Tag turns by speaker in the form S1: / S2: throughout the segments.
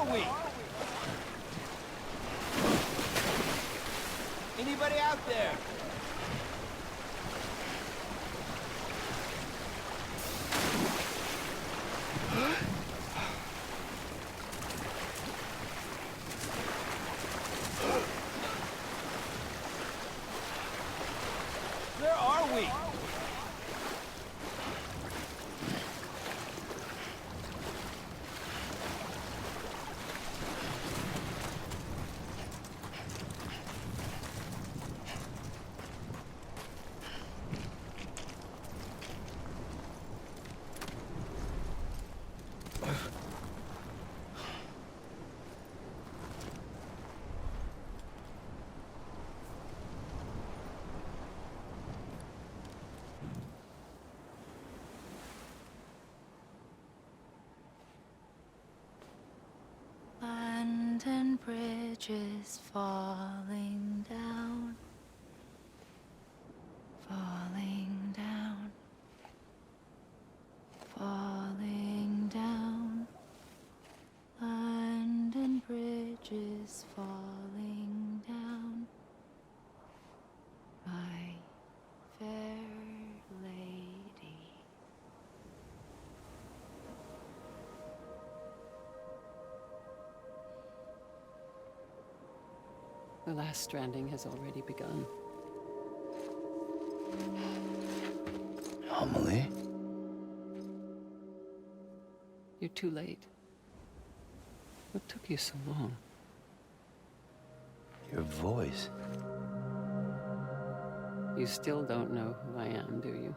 S1: are we? Anybody out there? Where are we?
S2: And bridges falling down, falling down, falling down. London bridges falling down, my fair lady.
S3: The last stranding has already begun.
S4: Amelie?
S3: You're too late. What took you so long?
S4: Your voice.
S3: You still don't know who I am, do you?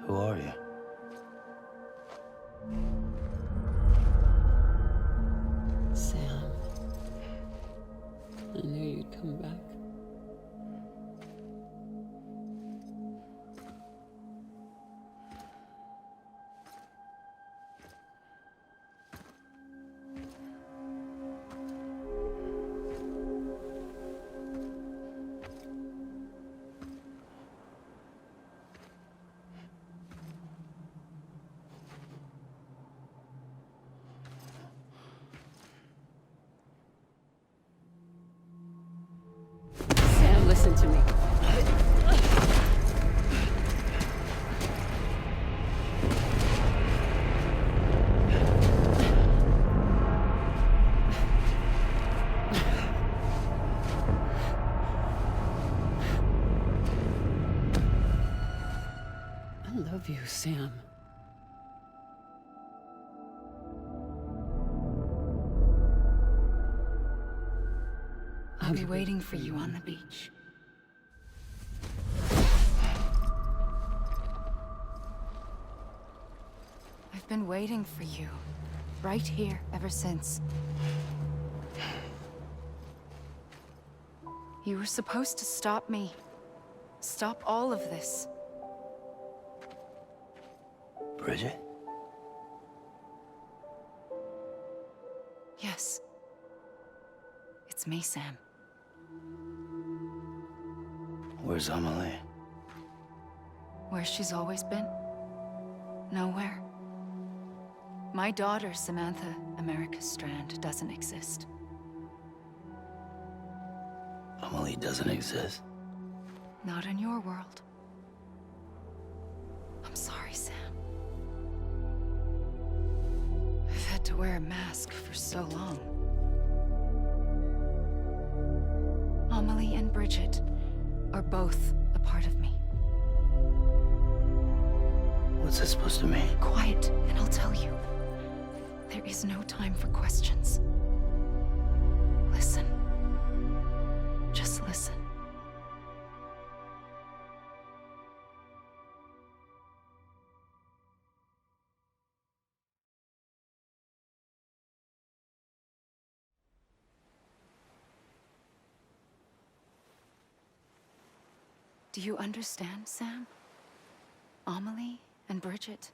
S4: Who are you?
S3: Sam. I knew you'd come back. Sam, listen to me. I love you, Sam.
S2: I'll be waiting for you on the beach. I've been waiting for you, right here, ever since. You were supposed to stop me. Stop all of this.
S4: Bridget?
S2: Yes. It's me, Sam.
S4: Where's Amelie?
S2: Where she's always been. Nowhere. My daughter, Samantha America Strand, doesn't exist.
S4: Amelie doesn't exist.
S2: Not in your world. I'm sorry, Sam. I've had to wear a mask for so long. Amelie and Bridget are both a part of me.
S4: What's that supposed to mean?
S2: Quiet, and I'll tell you. There is no time for questions. Listen. Just listen. Do you understand, Sam? Amelie and Bridget,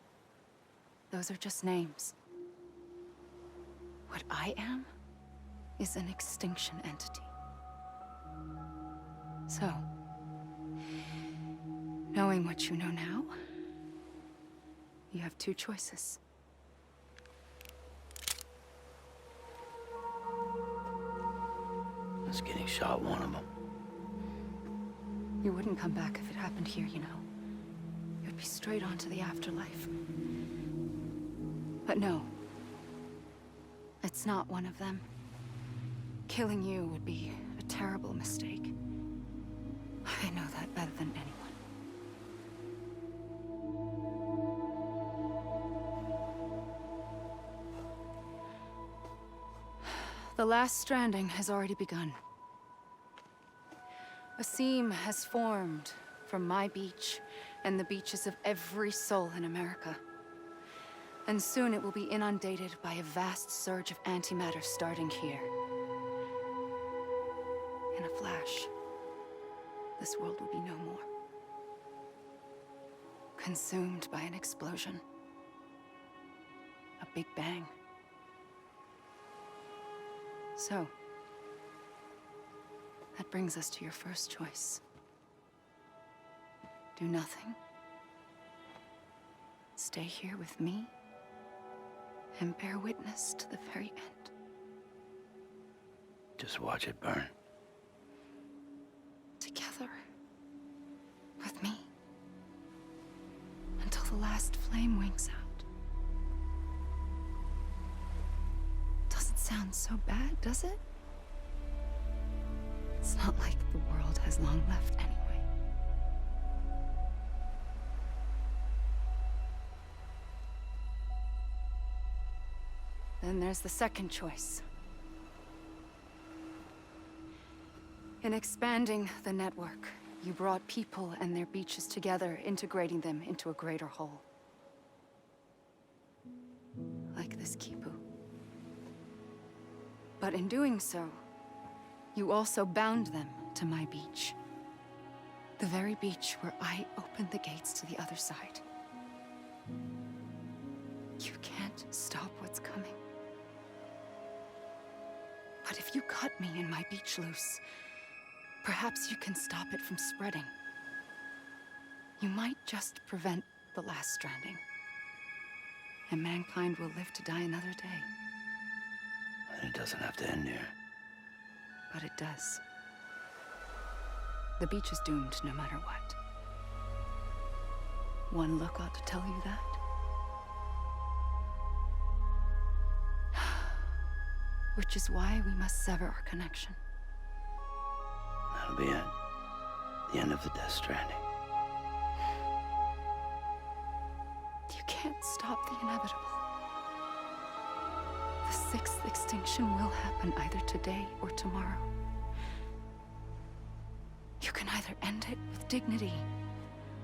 S2: those are just names. What I am is an extinction entity. So, knowing what you know now, you have two choices.
S4: chance getting shot one of them.
S2: You wouldn't come back if it happened here, you know. You'd be straight on to the afterlife. But no. It's not one of them. Killing you would be a terrible mistake. I know that better than anyone. The last stranding has already begun. A seam has formed from my beach and the beaches of every soul in America. And soon it will be inundated by a vast surge of antimatter starting here. In a flash, this world will be no more. Consumed by an explosion. A big bang. So, that brings us to your first choice. Do nothing. Stay here with me and bear witness to the very end.
S4: Just watch it burn.
S2: Together. With me. Until the last flame winks out. Doesn't sound so bad, does it? It's not like the world has long left anyway. Then there's the second choice. In expanding the network, you brought people and their beaches together, integrating them into a greater whole. Like this Kipu. But in doing so, you also bound them to my beach. The very beach where I opened the gates to the other side. You can't stop what's coming. But if you cut me and my beach loose, perhaps you can stop it from spreading. You might just prevent the last stranding. And mankind will live to die another day.
S4: And it doesn't have to end here.
S2: But it does. The beach is doomed no matter what. One look ought to tell you that. Which is why we must sever our connection.
S4: That'll be it. The end of the Death Stranding.
S2: You can't stop the inevitable. The sixth extinction will happen either today or tomorrow. You can either end it with dignity,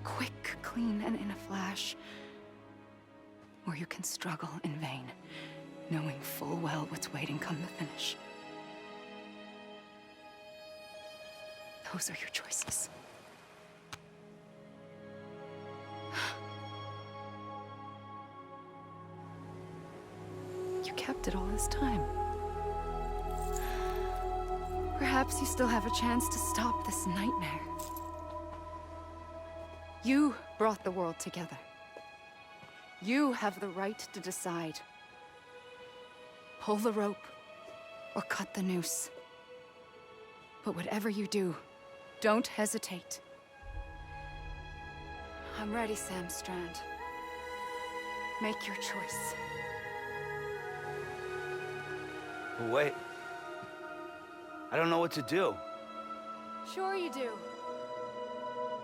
S2: quick, clean, and in a flash, or you can struggle in vain, knowing full well what's waiting come the finish. Those are your choices. You kept it all this time. Perhaps you still have a chance to stop this nightmare. You brought the world together. You have the right to decide. Pull the rope or cut the noose. But whatever you do, don't hesitate. I'm ready, Sam Strand. Make your choice.
S4: But wait. I don't know what to do.
S2: Sure you do.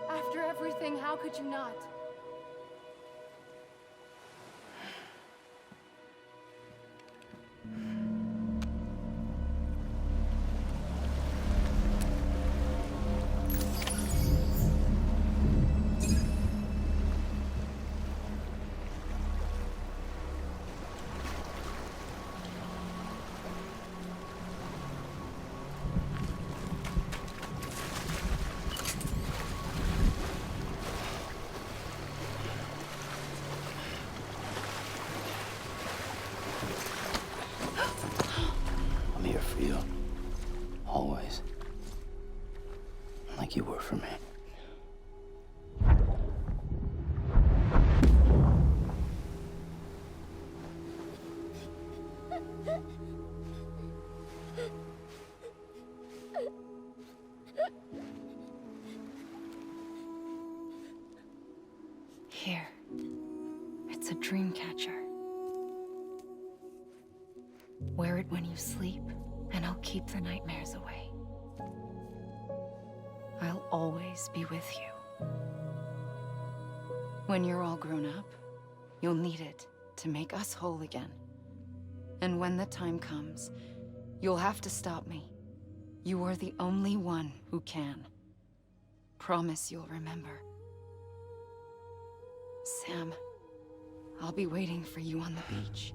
S2: After everything, how could you not?
S4: I'm here for you. Always. Like you were for me.
S2: It's a dream catcher. Wear it when you sleep, and I'll keep the nightmares away. I'll always be with you. When you're all grown up, you'll need it to make us whole again. And when the time comes, you'll have to stop me. You are the only one who can. Promise you'll remember. Sam, I'll be waiting for you on the beach.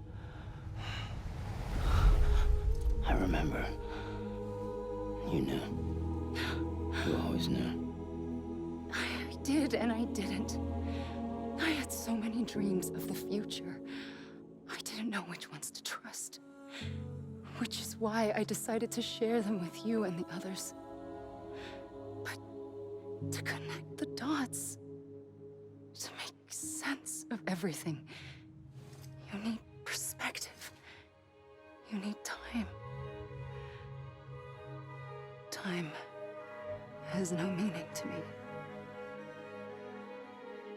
S4: I remember. You knew. You always knew.
S2: I did and I didn't. I had so many dreams of the future. I didn't know which ones to trust. Which is why I decided to share them with you and the others. But to connect the dots, to make sense of everything, you need perspective. You need time. Time has no meaning to me.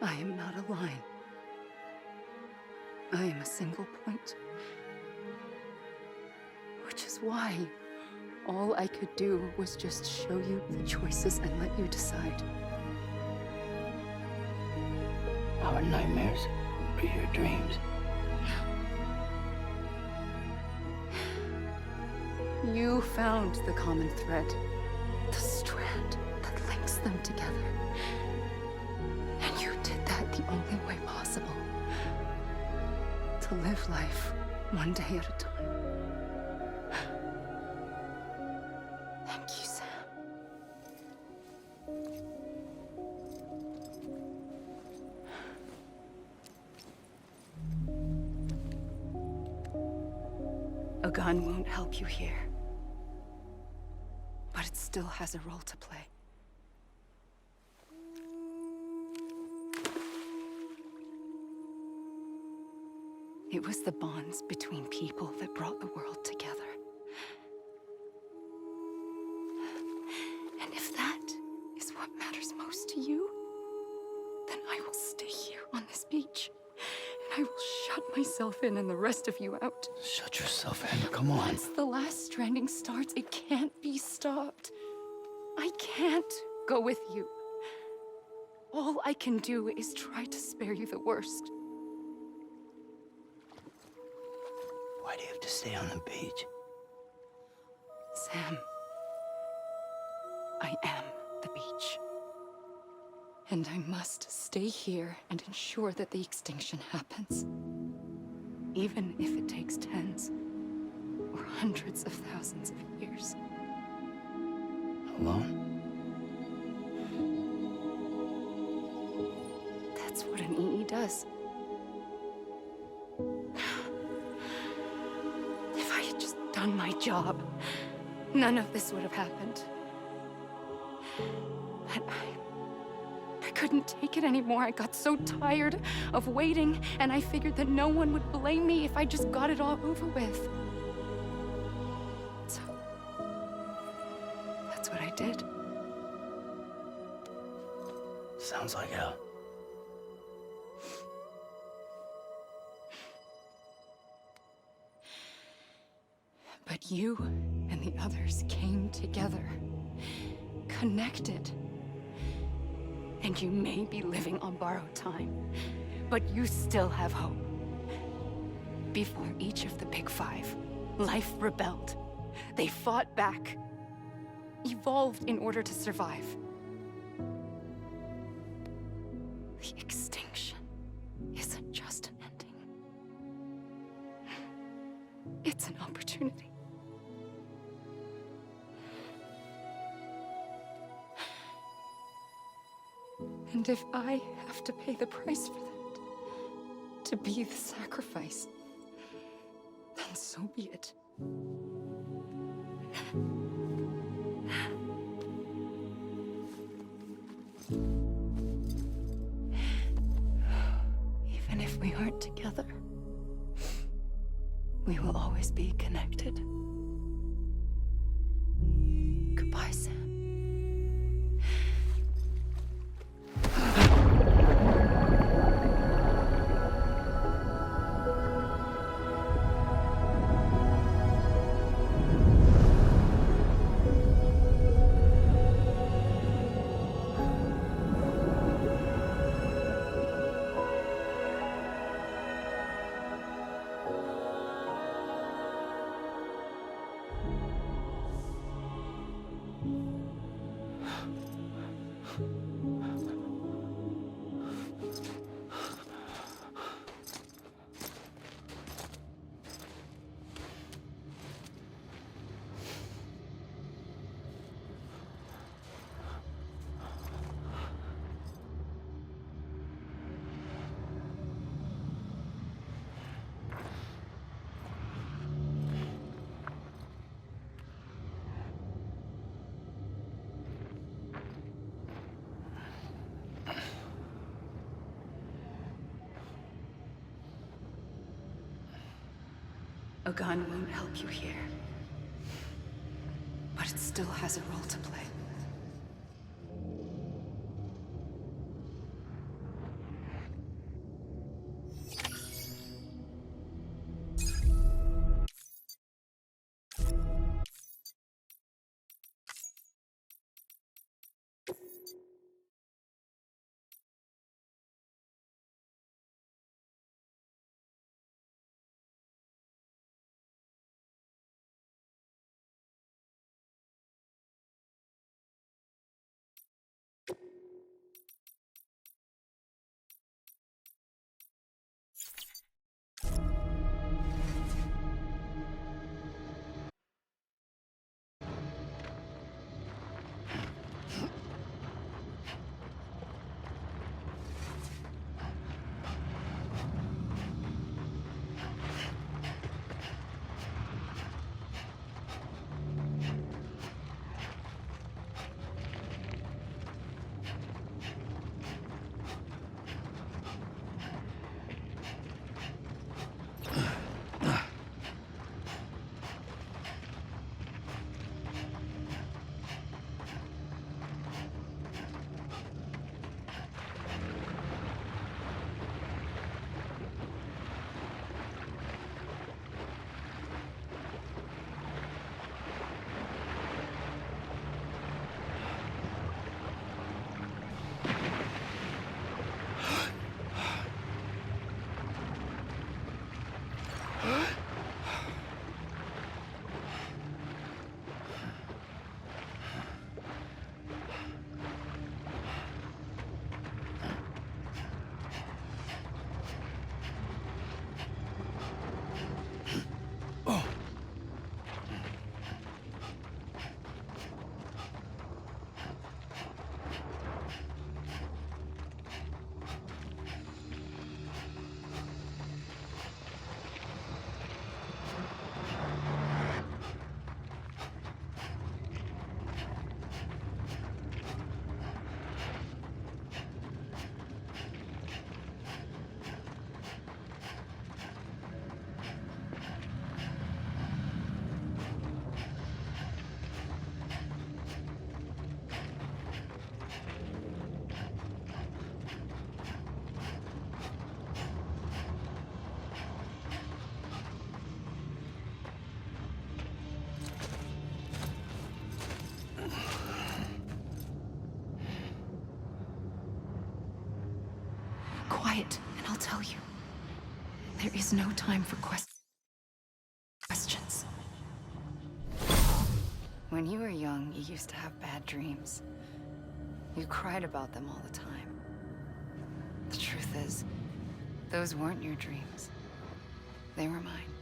S2: I am not a line. I am a single point. Which is why all I could do was just show you the choices and let you decide.
S4: Our nightmares are your dreams.
S2: You found the common thread, the strand that links them together. And you did that the only way possible. To live life one day at a time. Thank you, Sam. A gun won't help you here. But it still has a role to play. It was the bonds between people that brought the world together. And if that is what matters most to you, then I will stay here on this beach. And I will shut myself in and the rest of you out.
S4: Shut yourself in. Come on.
S2: Once the last stranding starts, it can't be stopped. I can't go with you. All I can do is try to spare you the worst.
S4: Why do you have to stay on the beach?
S2: Sam, I am the beach. And I must stay here and ensure that the extinction happens. Even if it takes tens or hundreds of thousands of years.
S4: Alone?
S2: That's what an EE does. If I had just done my job, none of this would have happened. But I couldn't take it anymore. I got so tired of waiting, and I figured that no one would blame me if I just got it all over with. So, that's what I did.
S4: Sounds like hell.
S2: But you and the others came together, connected. And you may be living on borrowed time, but you still have hope. Before each of the Big Five, life rebelled. They fought back, evolved in order to survive. The extinction isn't just an ending. It's an opportunity. And if I have to pay the price for that, to be the sacrifice, then so be it. Even if we aren't together, we will always be connected. Goodbye, Sam. A gun won't help you here. But it still has a role to play. Quiet, and I'll tell you. There is no time for questions. When you were young, you used to have bad dreams. You cried about them all the time. The truth is, those weren't your dreams. They were mine.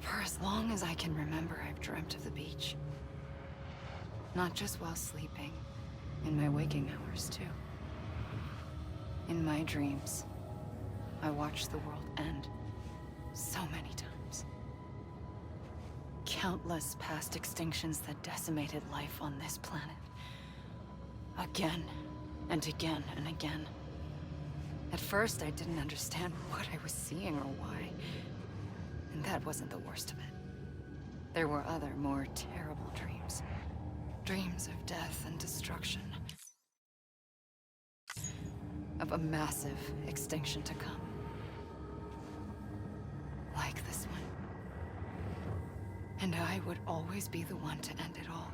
S2: For as long as I can remember, I've dreamt of the beach. Not just while sleeping, in my waking hours, too. In my dreams, I watched the world end so many times. Countless past extinctions that decimated life on this planet. Again, and again, and again. At first, I didn't understand what I was seeing or why. And that wasn't the worst of it. There were other, more terrible dreams. Dreams of death and destruction. Of a massive extinction to come. Like this one. And I would always be the one to end it all.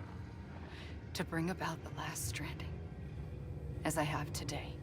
S2: To bring about the last stranding. As I have today.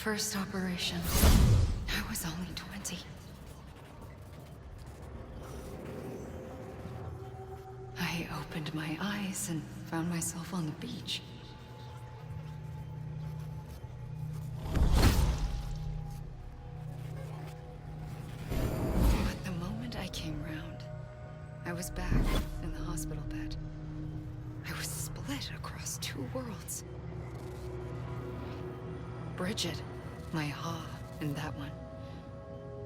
S2: first operation, I was only 20. I opened my eyes and found myself on the beach. But the moment I came round, I was back in the hospital bed. I was split across two worlds. Bridget, my Ha in that one.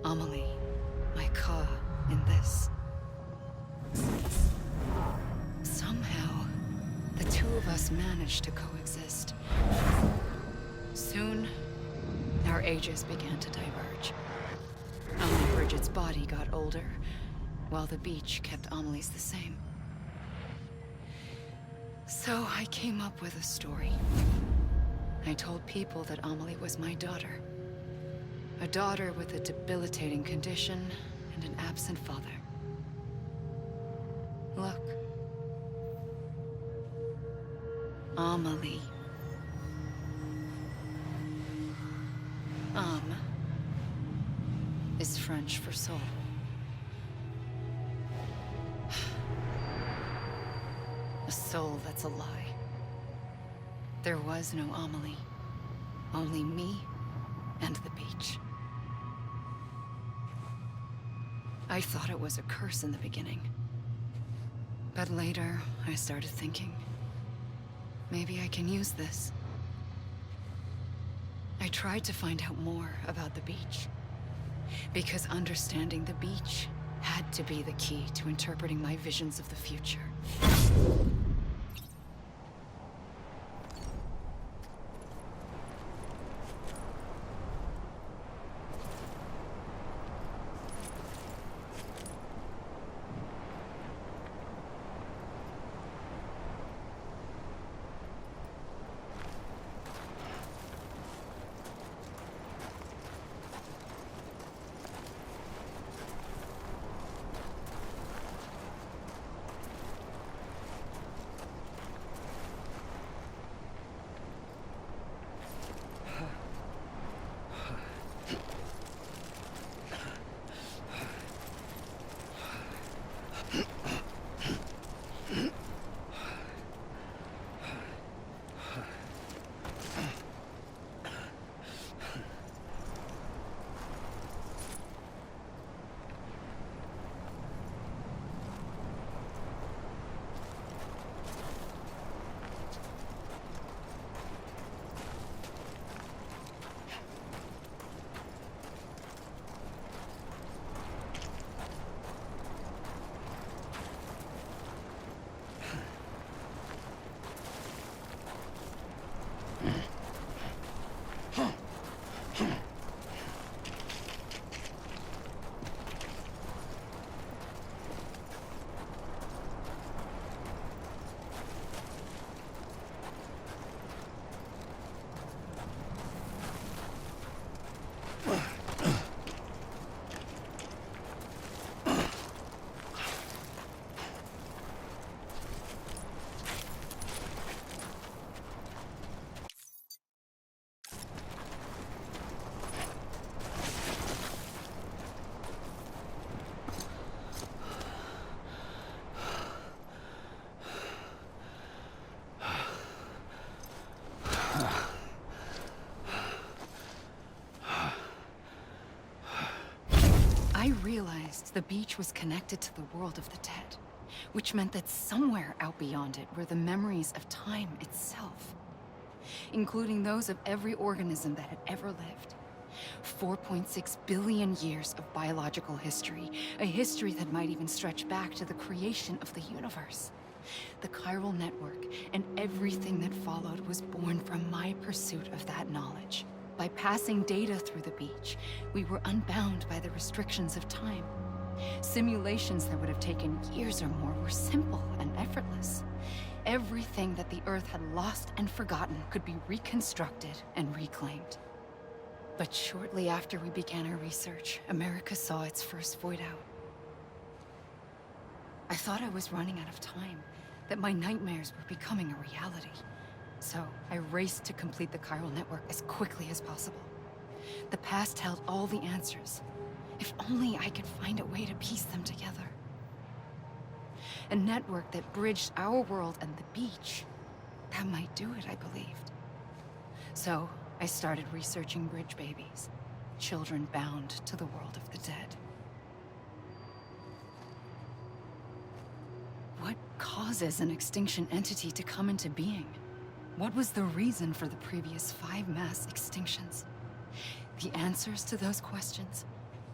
S2: Amelie, my Ka in this. Somehow, the two of us managed to coexist. Soon, our ages began to diverge. Only Bridget's body got older, while the beach kept Amelie's the same. So I came up with a story. I told people that Amelie was my daughter. A daughter with a debilitating condition and an absent father. Look. Amelie. Âme is French for soul. A soul that's a lie. There was no Amelie. Only me and the beach. I thought it was a curse in the beginning. But later, I started thinking, maybe I can use this. I tried to find out more about the beach. Because understanding the beach had to be the key to interpreting my visions of the future. I realized the beach was connected to the world of the dead, which meant that somewhere out beyond it were the memories of time itself, including those of every organism that had ever lived. 4.6 billion years of biological history, a history that might even stretch back to the creation of the universe. The chiral network and everything that followed was born from my pursuit of that knowledge. By passing data through the beach, we were unbound by the restrictions of time. Simulations that would have taken years or more were simple and effortless. Everything that the Earth had lost and forgotten could be reconstructed and reclaimed. But shortly after we began our research, America saw its first void out. I thought I was running out of time, that my nightmares were becoming a reality. So I raced to complete the chiral network as quickly as possible. The past held all the answers. If only I could find a way to piece them together. A network that bridged our world and the beach. That might do it, I believed. So, I started researching bridge babies. Children bound to the world of the dead. What causes an extinction entity to come into being? What was the reason for the previous 5 mass extinctions? The answers to those questions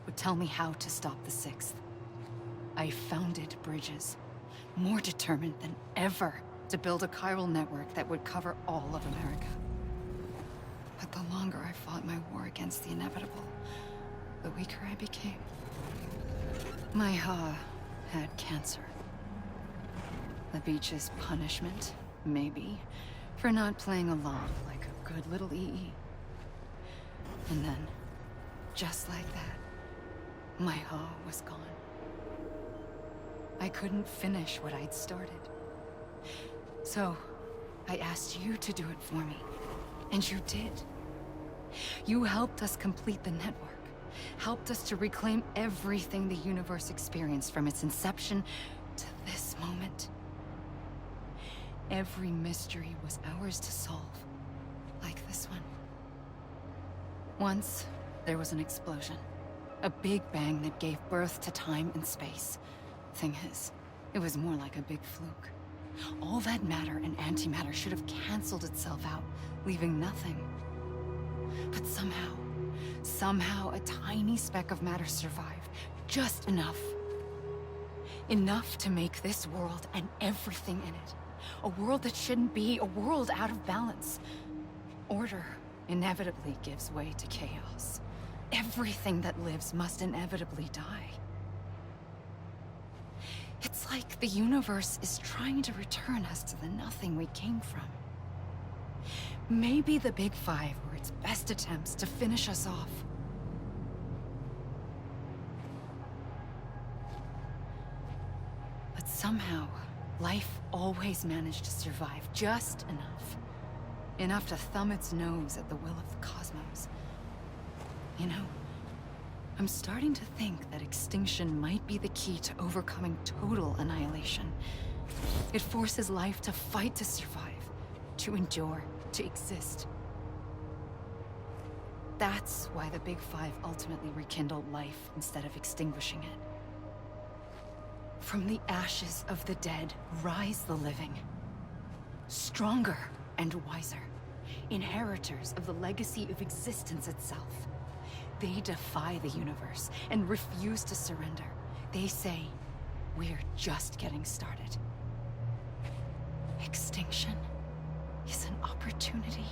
S2: would tell me how to stop the 6th. I founded bridges, more determined than ever to build a chiral network that would cover all of America. But the longer I fought my war against the inevitable, the weaker I became. My Ha had cancer. The beach's punishment, maybe, for not playing along like a good little EE. And then, just like that, my Ha was gone. I couldn't finish what I'd started. So, I asked you to do it for me. And you did. You helped us complete the network. Helped us to reclaim everything the universe experienced from its inception to this moment. Every mystery was ours to solve. Like this one. Once, there was an explosion. A big bang that gave birth to time and space. Thing is, it was more like a big fluke. All that matter and antimatter should have canceled itself out, leaving nothing. But somehow a tiny speck of matter survived. Just enough. Enough to make this world and everything in it. A world that shouldn't be, a world out of balance. Order inevitably gives way to chaos. Everything that lives must inevitably die. It's like the universe is trying to return us to the nothing we came from. Maybe the Big Five were its best attempts to finish us off. But somehow, life always managed to survive just enough. Enough to thumb its nose at the will of the cosmos. You know, I'm starting to think that extinction might be the key to overcoming total annihilation. It forces life to fight to survive, to endure, to exist. That's why the Big Five ultimately rekindled life instead of extinguishing it. From the ashes of the dead rise the living. Stronger and wiser. Inheritors of the legacy of existence itself. They defy the universe and refuse to surrender. They say, we're just getting started. Extinction is an opportunity.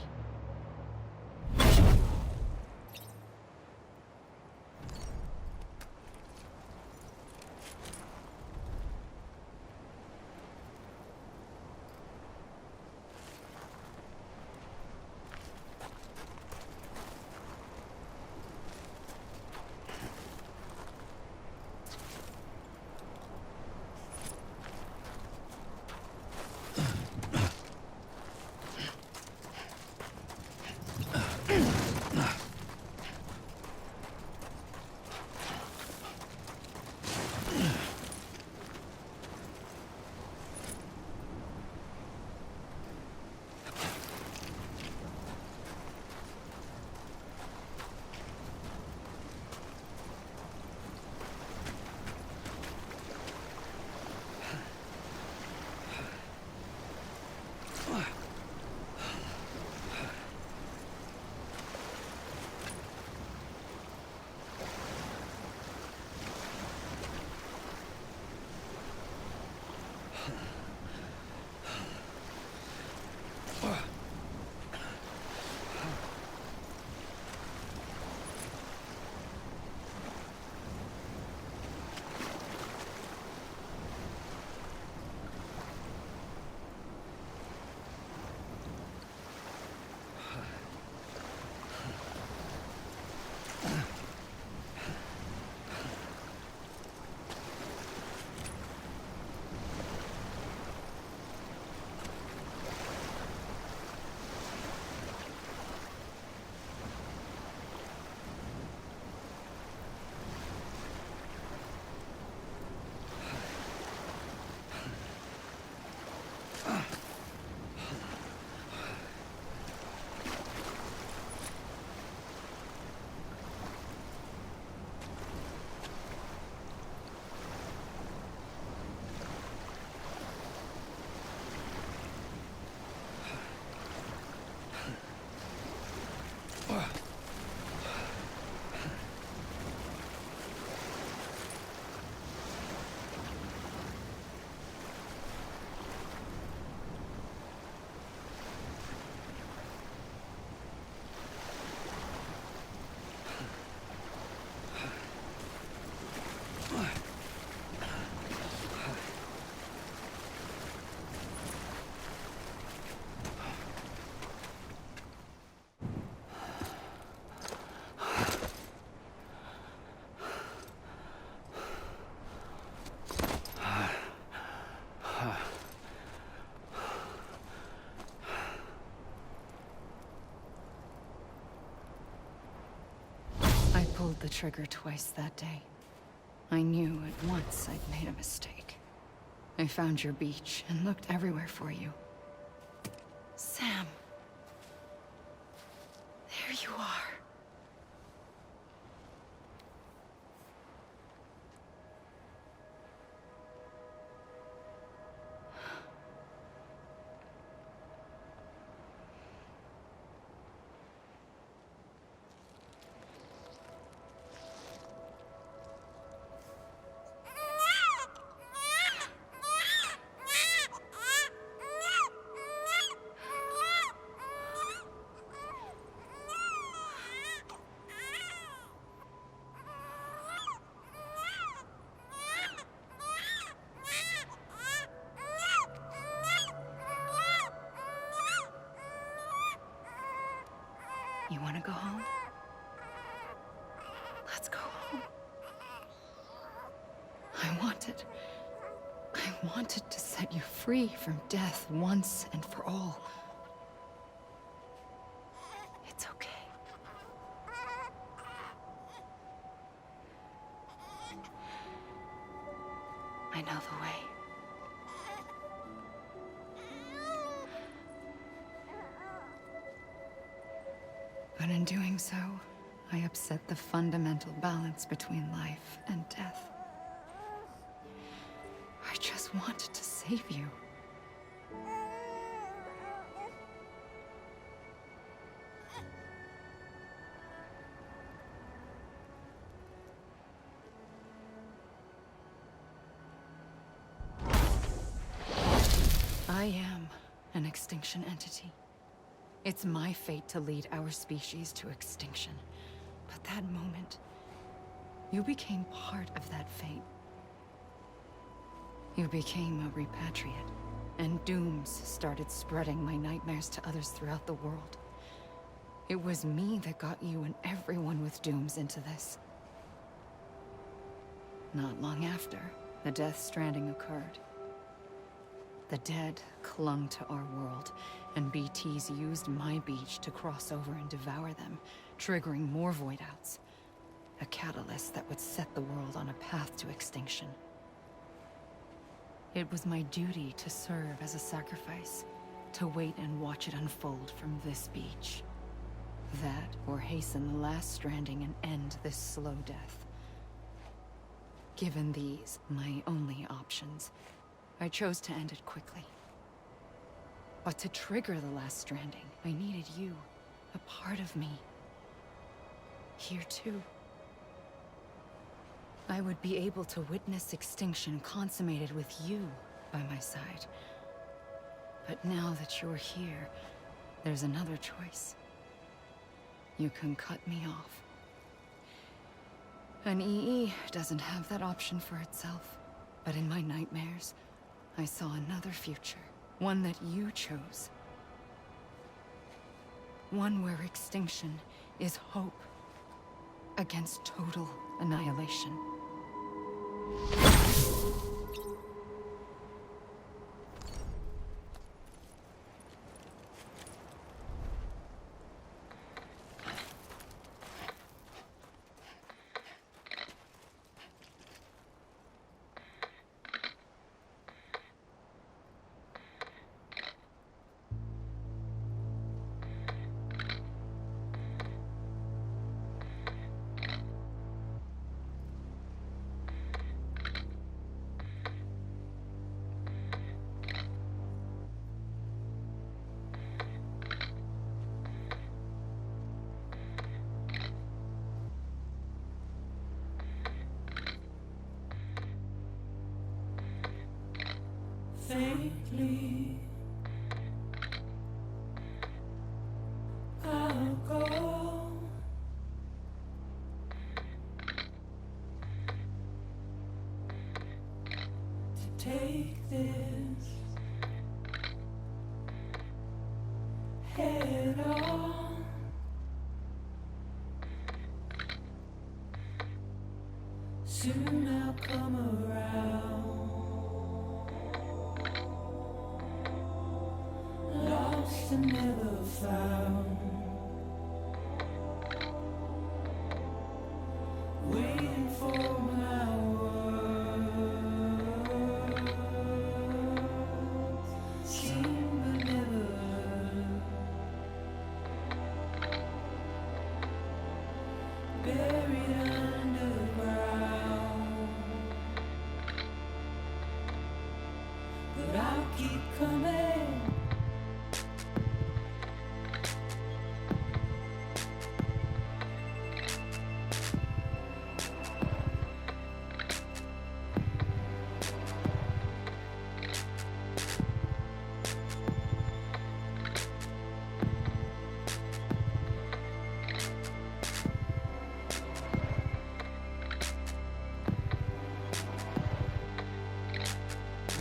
S2: pulled the trigger twice that day. I knew at once I'd made a mistake. I found your beach and looked everywhere for you. Sam. There you are. You want to go home? Let's go home. I wanted to set you free from death once and for all. It's okay. I know the way. But in doing so, I upset the fundamental balance between life and death. I just wanted to save you. I am an extinction entity. It's my fate to lead our species to extinction. But that moment, you became part of that fate. You became a repatriate, and dooms started spreading my nightmares to others throughout the world. It was me that got you and everyone with dooms into this. Not long after, the Death Stranding occurred. The dead clung to our world, and BTs used my beach to cross over and devour them, triggering more void outs. A catalyst that would set the world on a path to extinction. It was my duty to serve as a sacrifice, to wait and watch it unfold from this beach. That, or hasten the last stranding and end this slow death. Given these, my only options, I chose to end it quickly. But to trigger the last stranding, I needed you, a part of me. Here too. I would be able to witness extinction consummated with you by my side. But now that you're here, there's another choice. You can cut me off. An EE doesn't have that option for itself. But in my nightmares, I saw another future. One that you chose. One where extinction is hope against total annihilation.
S5: Faintly, I'll go to take this head on. Soon I'll come around. Lost and never found. buried underground. But I'll keep coming.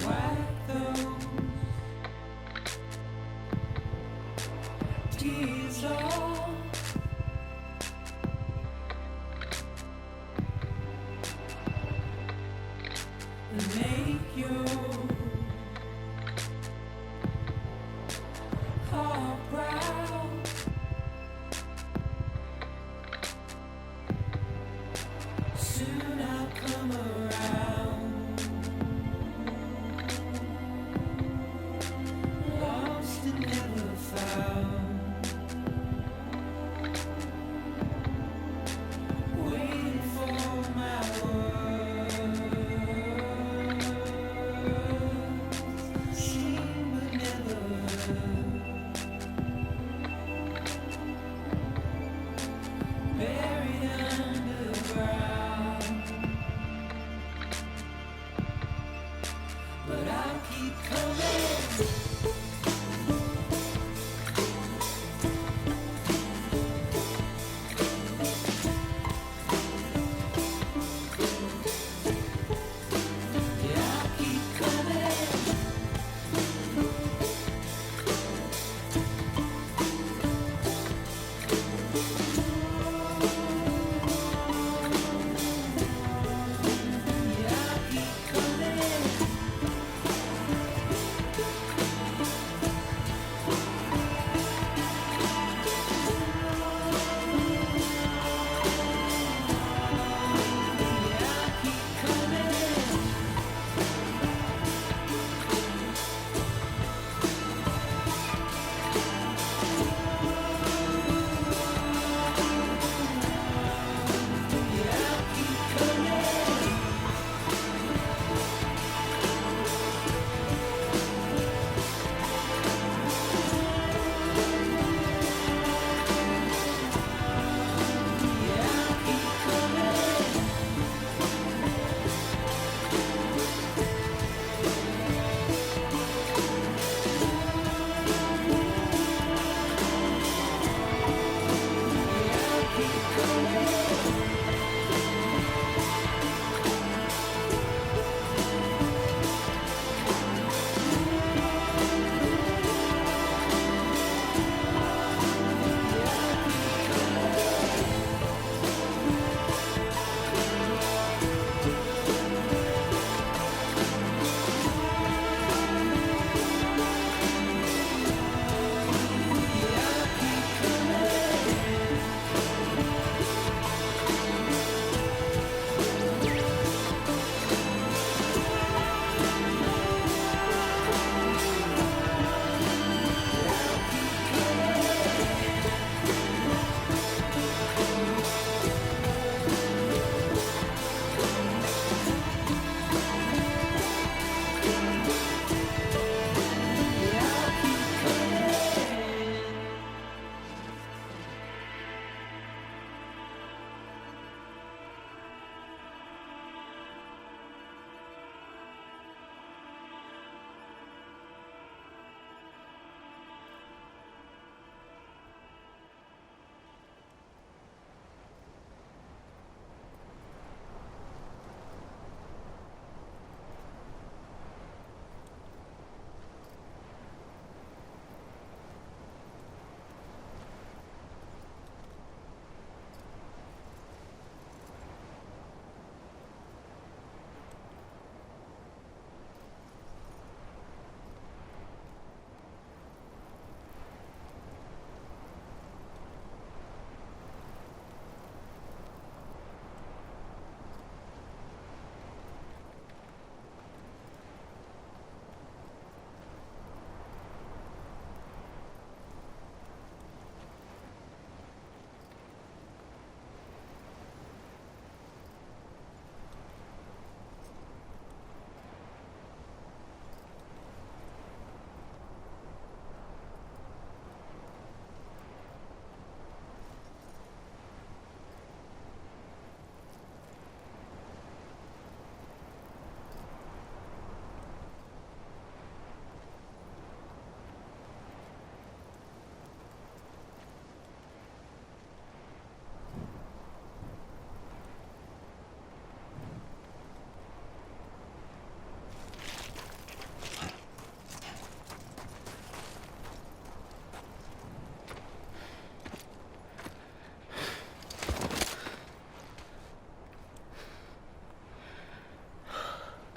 S5: Wipe those tears off. And make your heart proud. Soon I'll come around. Lost and never found.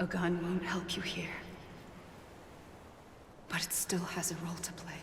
S2: A gun won't help you here. But it still has a role to play.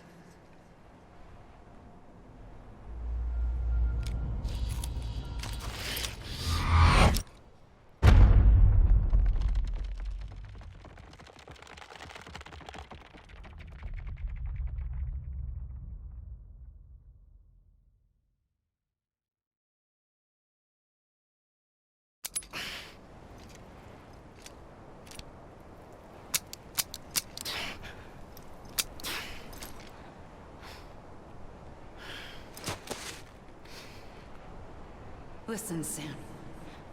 S2: Listen, Sam.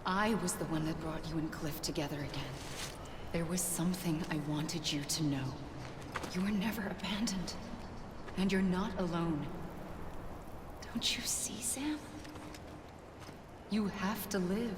S2: I was the one that brought you and Cliff together again. There was something I wanted you to know. You were never abandoned. And you're not alone. Don't you see, Sam? You have to live.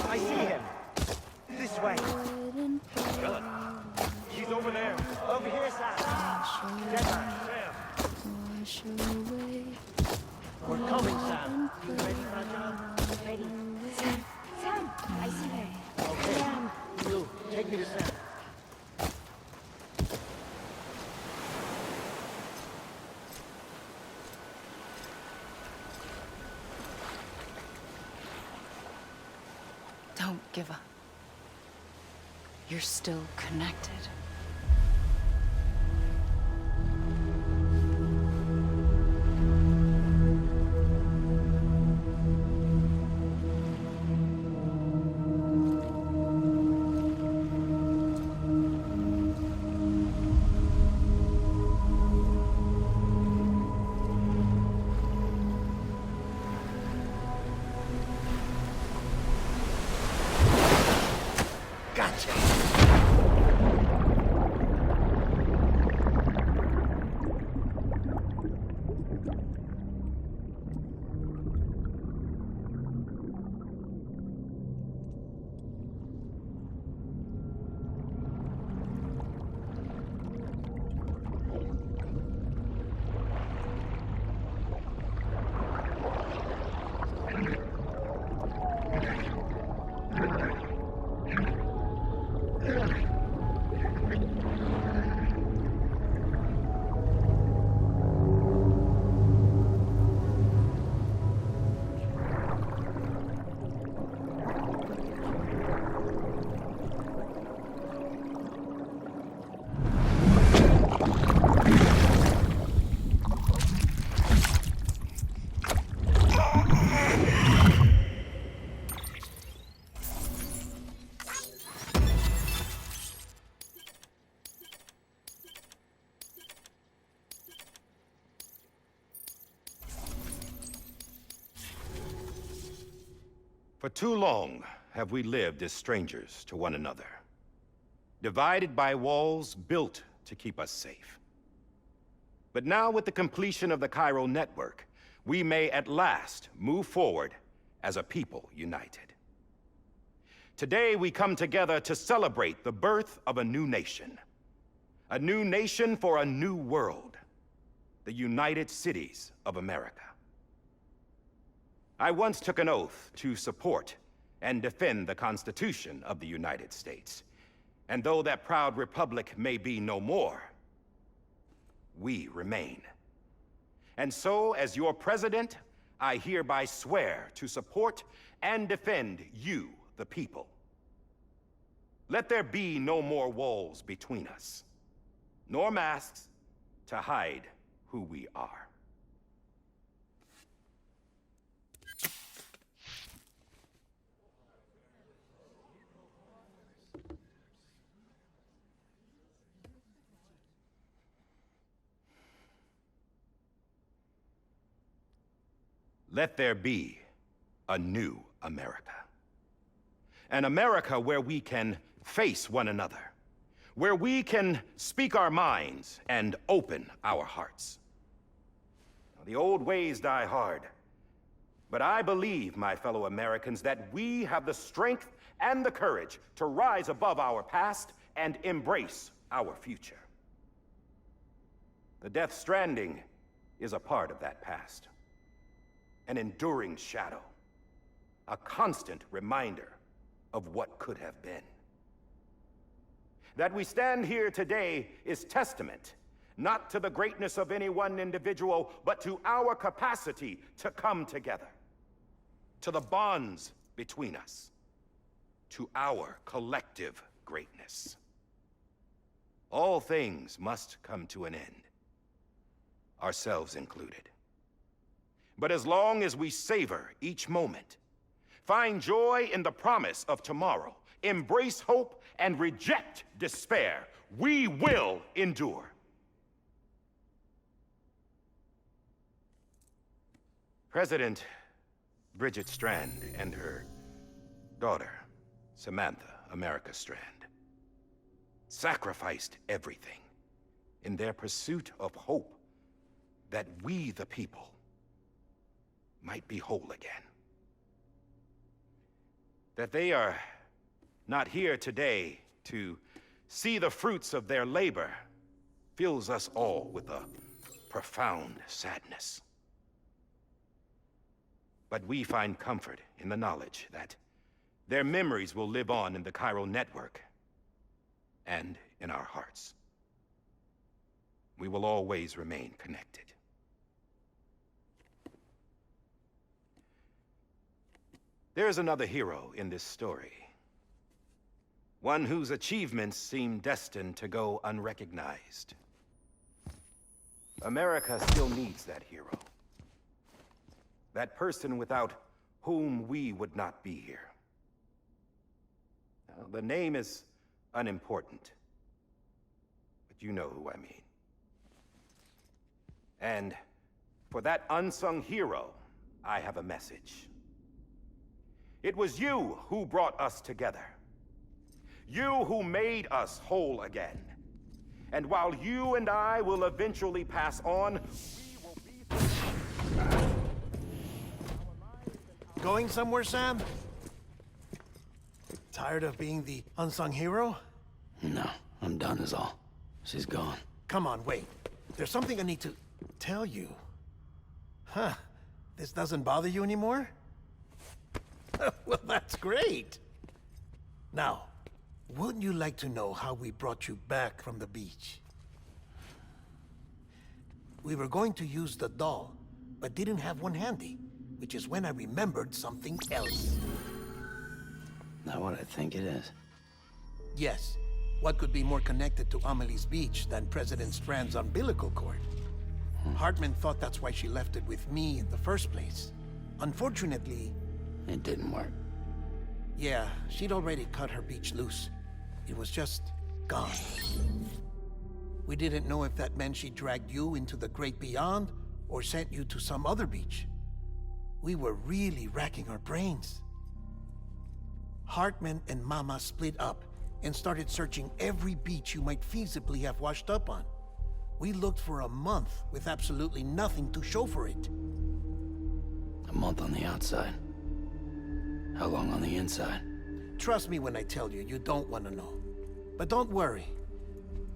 S1: I see him. This way. Good. He's over there. Over here, Sam. We're coming, Sam. You ready for a job?
S6: Ready. Sam, I see him.
S1: Okay.
S6: Sam.
S1: You, take me to Sam.
S2: Don't give up. You're still connected.
S7: For too long have we lived as strangers to one another, divided by walls built to keep us safe. But now, with the completion of the Chiral network, we may at last move forward as a people united. Today, we come together to celebrate the birth of a new nation for a new world, the United Cities of America. I once took an oath to support and defend the Constitution of the United States. And though that proud republic may be no more, we remain. And so, as your president, I hereby swear to support and defend you, the people. Let there be no more walls between us, nor masks to hide who we are. Let there be a new America. An America where we can face one another, where we can speak our minds and open our hearts. Now, the old ways die hard, but I believe, my fellow Americans, that we have the strength and the courage to rise above our past and embrace our future. The Death Stranding is a part of that past. An enduring shadow, a constant reminder of what could have been. That we stand here today is testament, not to the greatness of any one individual, but to our capacity to come together, to the bonds between us, to our collective greatness. All things must come to an end, ourselves included. But as long as we savor each moment, find joy in the promise of tomorrow, embrace hope, and reject despair, we will endure. President Bridget Strand and her daughter, Samantha America Strand, sacrificed everything in their pursuit of hope that we, the people, might be whole again. That they are not here today to see the fruits of their labor fills us all with a profound sadness. But we find comfort in the knowledge that their memories will live on in the chiral network and in our hearts. We will always remain connected. There is another hero in this story. One whose achievements seem destined to go unrecognized. America still needs that hero. That person without whom we would not be here. Now, the name is unimportant, but you know who I mean. And for that unsung hero, I have a message. It was you who brought us together. You who made us whole again. And while you and I will eventually pass on, we will be...
S8: Going somewhere, Sam? Tired of being the unsung hero?
S9: No, I'm done is all. She's gone.
S8: Come on, wait. There's something I need to tell you. Huh. This doesn't bother you anymore? Well, that's great. Now, wouldn't you like to know how we brought you back from the beach? We were going to use the doll, but didn't have one handy, which is when I remembered something else.
S9: Not what I think it is.
S8: Yes. What could be more connected to Amelie's beach than President Strand's umbilical cord? Hartman thought that's why she left it with me in the first place. Unfortunately...
S9: It didn't work.
S8: Yeah, she'd already cut her beach loose. It was just gone. We didn't know if that meant she dragged you into the great beyond, or sent you to some other beach. We were really racking our brains. Hartman and Mama split up and started searching every beach you might feasibly have washed up on. We looked for a month with absolutely nothing to show for it.
S9: A month on the outside. How long on the inside?
S8: Trust me when I tell you, you don't want to know. But don't worry.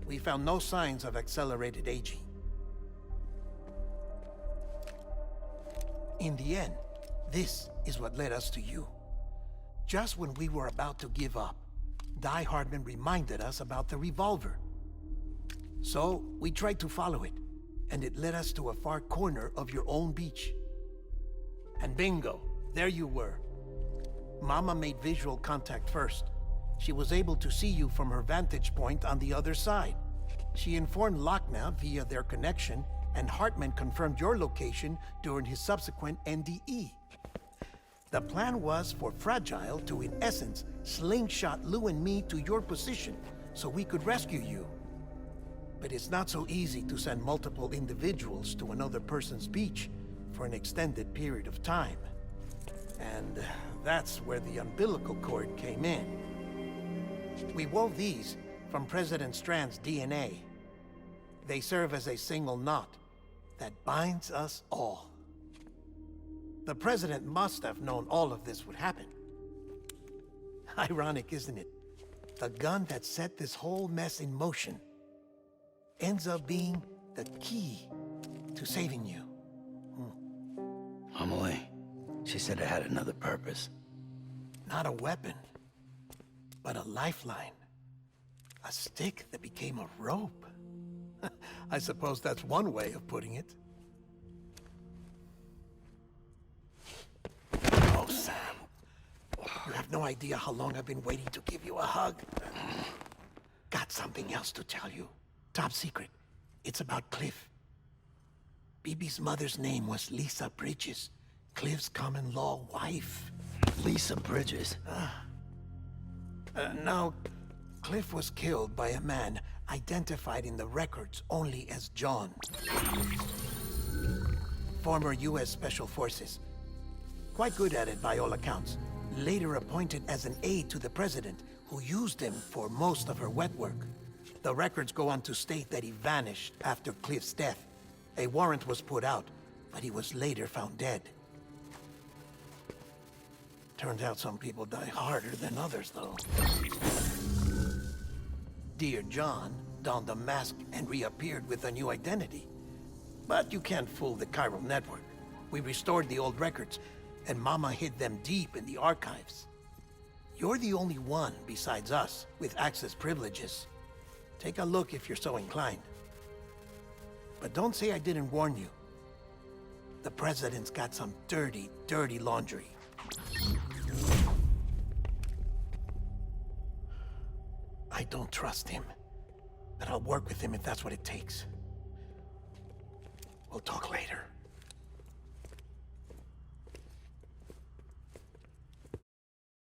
S8: We found no signs of accelerated aging. In the end, this is what led us to you. Just when we were about to give up, Die Hardman reminded us about the revolver. So, we tried to follow it, and it led us to a far corner of your own beach. And bingo, there you were. Mama made visual contact first, She was able to see you from her vantage point on the other side. She informed Lochna via their connection, and Hartman confirmed your location during his subsequent NDE. The plan was for Fragile to, in essence, slingshot Lou and me to your position so we could rescue you. But it's not so easy to send multiple individuals to another person's beach for an extended period of time. And that's where the umbilical cord came in. We wove these from President Strand's DNA. They serve as a single knot that binds us all. The President must have known all of this would happen. Ironic, isn't it? The gun that set this whole mess in motion ends up being the key to saving you.
S9: Amelie, she said it had another purpose.
S8: Not a weapon, but a lifeline. A stick that became a rope. I suppose that's one way of putting it. Oh, Sam. You have no idea how long I've been waiting to give you a hug. Got something else to tell you. Top secret. It's about Cliff. Bibi's mother's name was Lisa Bridges, Cliff's common-law wife.
S9: Lisa Bridges?
S8: Now, Cliff was killed by a man identified in the records only as John. Former U.S. Special Forces. Quite good at it by all accounts. Later appointed as an aide to the president, who used him for most of her wet work. The records go on to state that he vanished after Cliff's death. A warrant was put out, but he was later found dead. Turns out some people die harder than others, though. Dear John donned a mask and reappeared with a new identity. But you can't fool the chiral network. We restored the old records, and Mama hid them deep in the archives. You're the only one besides us with access privileges. Take a look if you're so inclined. But don't say I didn't warn you. The President's got some dirty, dirty laundry. I don't trust him, but I'll work with him if that's what it takes. We'll talk later.